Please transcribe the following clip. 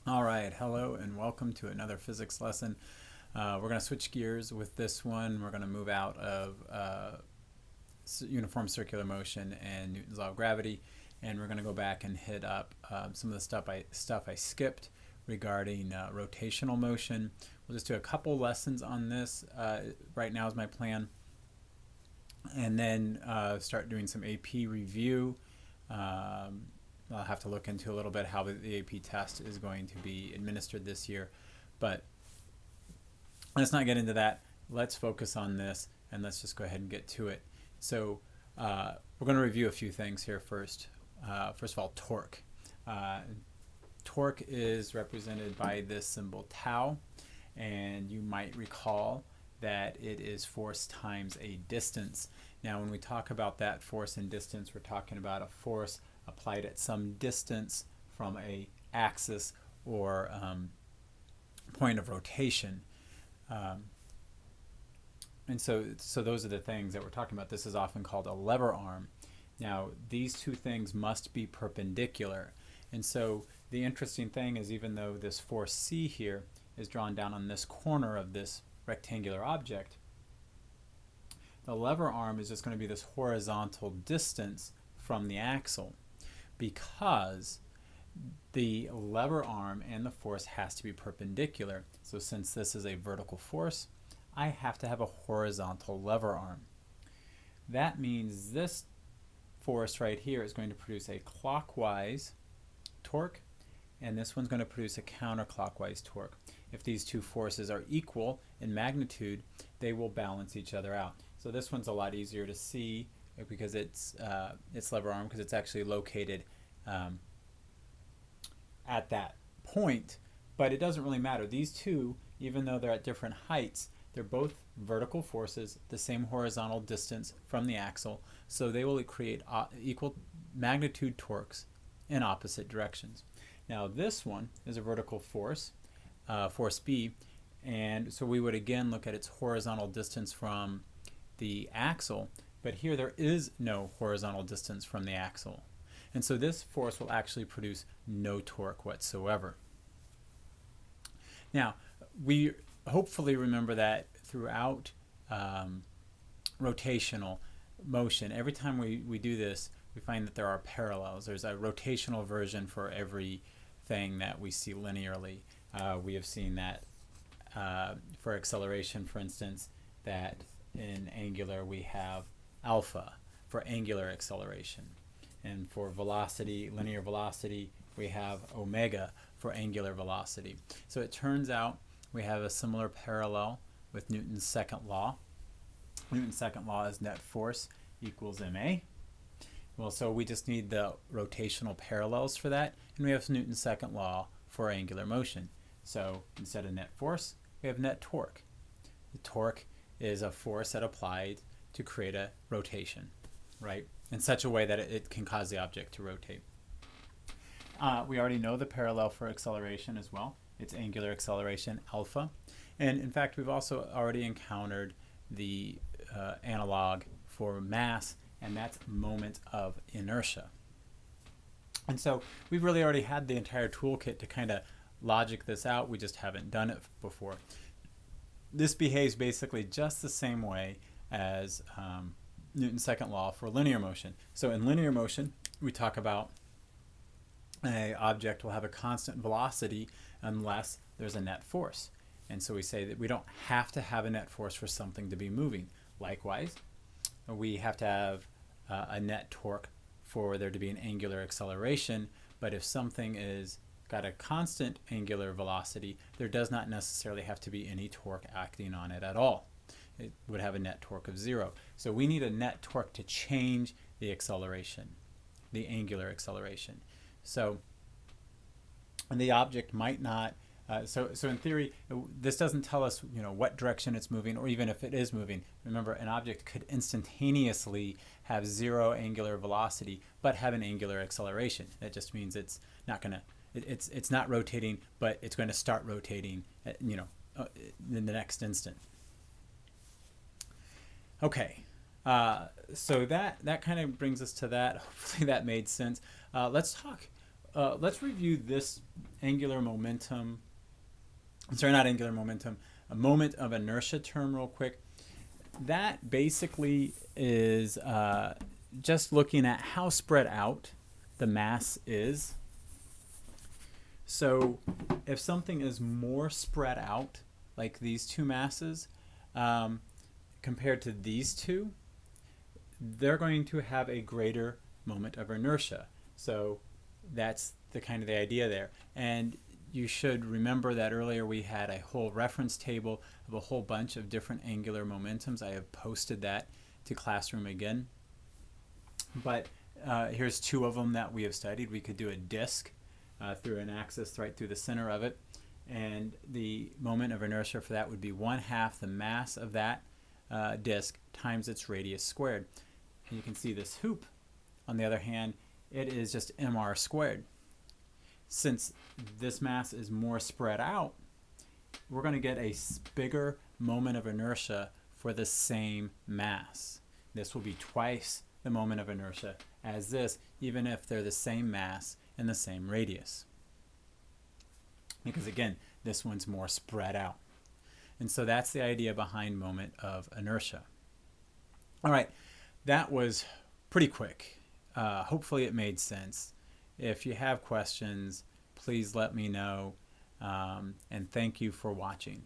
All right, hello and welcome to another physics lesson. We're going to switch gears with this one. We're going to move out of uniform circular motion and Newton's law of gravity, and we're going to go back and hit up some of the stuff I skipped regarding rotational motion. We'll just do a couple lessons on this right now is my plan, and then start doing some AP review. I'll have to look into a little bit how the AP test is going to be administered this year, but let's not get into that. Let's focus on this, and let's just go ahead and get to it. So we're going to review a few things here first. First of all, torque. Torque is represented by this symbol tau, and you might recall that it is force times a distance. Now when we talk about that force and distance, we're talking about a force applied at some distance from a axis or point of rotation. And so those are the things that we're talking about. This is often called a lever arm. Now these two things must be perpendicular. And so the interesting thing is, even though this force C here is drawn down on this corner of this rectangular object, the lever arm is just going to be this horizontal distance from the axle, because the lever arm and the force has to be perpendicular. So since this is a vertical force, I have to have a horizontal lever arm. That means this force right here is going to produce a clockwise torque, and this one's going to produce a counterclockwise torque. If these two forces are equal in magnitude, they will balance each other out. So this one's a lot easier to see because it's lever arm, because it's actually located at that point, but it doesn't really matter. These two, even though they're at different heights, they're both vertical forces, the same horizontal distance from the axle, so they will create equal magnitude torques in opposite directions. Now this one is a vertical force, force B, and so we would again look at its horizontal distance from the axle, but here there is no horizontal distance from the axle. And so this force will actually produce no torque whatsoever. Now, we hopefully remember that throughout rotational motion, every time we do this, we find that there are parallels. There's a rotational version for everything that we see linearly. We have seen that for acceleration, for instance, that in angular we have alpha for angular acceleration. And for velocity, linear velocity, we have omega for angular velocity. So it turns out we have a similar parallel with Newton's second law. Newton's second law is net force equals ma. Well, so we just need the rotational parallels for that, and we have Newton's second law for angular motion. So instead of net force, we have net torque. The torque is a force that applied to create a rotation, right, in such a way that it can cause the object to rotate. We already know the parallel for acceleration as well. It's angular acceleration, alpha. And in fact, we've also already encountered the analog for mass, and that's moment of inertia. And so we've really already had the entire toolkit to kind of logic this out. We just haven't done it before. This behaves basically just the same way as Newton's second law for linear motion. So in linear motion, we talk about an object will have a constant velocity unless there's a net force. And so we say that we don't have to have a net force for something to be moving. Likewise, we have to have a net torque for there to be an angular acceleration, but if something is got a constant angular velocity, there does not necessarily have to be any torque acting on it at all. It would have a net torque of 0. So we need a net torque to change the acceleration, the angular acceleration. So, and the object might not, so in theory, this doesn't tell us, what direction it's moving, or even if it is moving. Remember, an object could instantaneously have 0 angular velocity, but have an angular acceleration. That just means it's not going to, it's not rotating, but it's going to start rotating, in the next instant. Okay, so that kind of brings us to that. Hopefully that made sense. Let's talk let's review this angular momentum. Sorry, not angular momentum. A moment of inertia term real quick. That basically is just looking at how spread out the mass is. So if something is more spread out, like these two masses, compared to these two, they're going to have a greater moment of inertia. So that's the kind of the idea there. And you should remember that earlier we had a whole reference table of a whole bunch of different angular momentums. I have posted that to Classroom again. But here's two of them that we have studied. We could do a disk through an axis right through the center of it. And the moment of inertia for that would be 1/2 the mass of that disk times its radius squared. And you can see this hoop, on the other hand, it is just mr squared. Since this mass is more spread out, we're going to get a bigger moment of inertia for the same mass. This will be twice the moment of inertia as this, even if they're the same mass and the same radius. Because again, this one's more spread out. And so that's the idea behind moment of inertia. All right, that was pretty quick. Hopefully it made sense. If you have questions, please let me know. And thank you for watching.